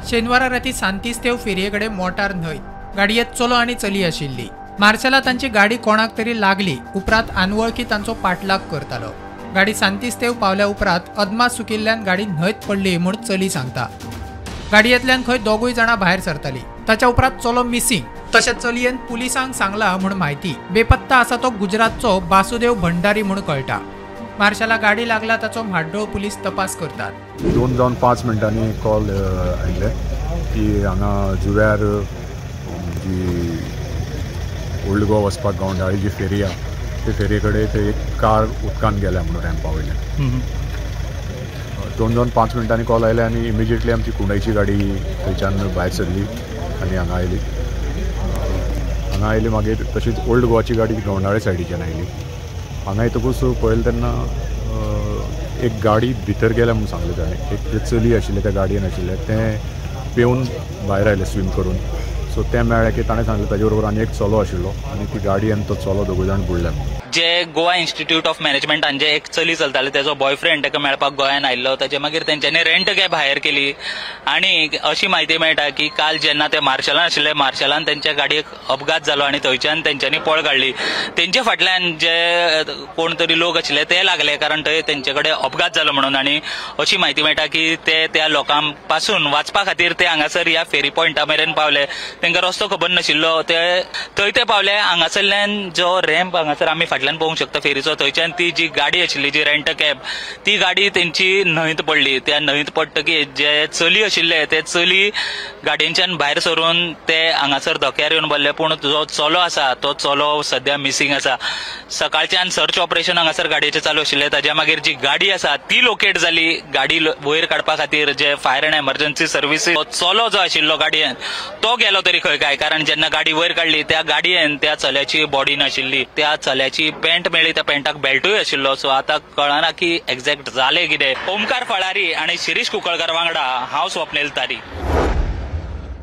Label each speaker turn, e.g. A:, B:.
A: शेनवारा राती सांतिस्तेव फेरयेकडे मोटार न्हयत गाडयेत चलो आनी चली आशिल्ली। मार्शेला तांची गाडी कोणाक तरी लागली, उपरांत आनवळखी तांचो पाठलाग करतालो। गाडी सांतिस्तेव पावल्या उपरांत अदमास चुकिल्ल्यान गाडी न्हयत पडली म्हूण चली सांगता। गाडयेंतल्यान खंय दोगूय जाणां भायर सरतालीं। ताच्या उपरांत चलो मिसिंग तशेंच चलयेन पुलिसांक सांगला म्हूण म्हायती। बेपत्ता आसा तो गुजरातचो बासुदेव भंडारी म्हूण कळटा। मार्शेला गाडी लागला ताचो म्हाड्डोळ पुलीस तपास करतात।
B: 2 जावन 5 मिनटांनी कॉल आयिल्ले की हांगा जुव्यार जी ओल्ड गोवा वचपाक गावंडाळी जी फेरी आहा ते फेरये कडेन थंय एक कार उदकान गेल्या म्हणून रॅम्पा वयल्यान 2 जावन 5 मिनटांनी कॉल आयले आनी इमिजिएटली आमची कुंडयची गाडी थंयच्यान भायर सरली आनी हांगा आयली मागीर तशीच ओल्ड गोवाची गाडी गावंडाळे सायडीच्यान आयली। हांगा येतकूच पळयलें तेन्ना एक गाडी भितर गेल्या म्हणून सांगलें ताणें। एक जे चली आशिल्ले त्या गाडयेन आशिल्ले ते पेंवन भायर आयले स्विम करून। सो तें मेळ्ळें की ताणें सांगलें ताजे बरोबर आनी एक चलो आशिल्लो आनी ती गाडी आनी तो चलो दोगूय जाण बुडले।
C: जे गोवा इन्स्टिट्यूट ऑफ मॅनेजमेंटान जे एक चली चलताले तेजो बॉयफ्रेंड ताका मेळपाक गोंयान आयिल्लो, ताचे मागीर तेंच्यांनी रेंट कॅब हायर केली आनी अशी म्हायती मेळटा की काल जेन्ना ते मार्शेलान आशिल्ले मार्शेलान तेंच्या गाडयेक अपघात जालो आनी थंयच्यान तेंच्यांनी पळ काडली। तेंचे फाटल्यान जे कोण तरी लोक आशिल्ले ते लागले कारण थंय तेंचे कडेन अपघात जालो म्हणून। आनी अशी म्हायती मेळटा की ते त्या लोकां पासून वाचपा खातीर ते हांगासर ह्या फेरी पॉयंटा मेरेन पावले। तांकां रस्तो खबर नाशिल्लो, ते थंय ते पावले। हांगासरल्यान जो रॅम्प हांगासर आमी फाटल्यान पळोवंक शकता फेरीचो, थंयच्यान ती जी गाडी आशिल्ली जी रेंट कॅब ती गाडी तेंची न्हंयत पडली। त्या न्हंयत पडटकीर जे चली आशिल्ले ते चली गाडयेच्यान भायर सरून ते हांगासर धोक्यार येवन पडले। पूण जो चलो आसा तो चलो सध्या मिसिंग आसा। सकाळच्यान सर्च ऑपरेशन हांगासर गाडयेचें चालू आशिल्लें। ताच्या मागीर जी गाडी आसा ती लोकेट जाली। गाडी वयर काडपा खातीर जे फायर अँड एमर्जन्सी सर्विसीस चलो जो आशिल्लो गाडयेन तो गेलो तरी खंय काय, कारण जेन्ना गाडी वयर काडली त्या गाडयेन त्या चल्याची बॉडी नाशिल्ली। त्या चल्याची पॅन्ट मेळ्ळी, त्या पॅन्टाक बेल्टूय आशिल्लो। सो आतां कळना की एक्झॅक्ट जालें कितें। ओमकार फळारी आनी शिरीश कुंकळकर वांगडा हांव स्वप्नील तारी।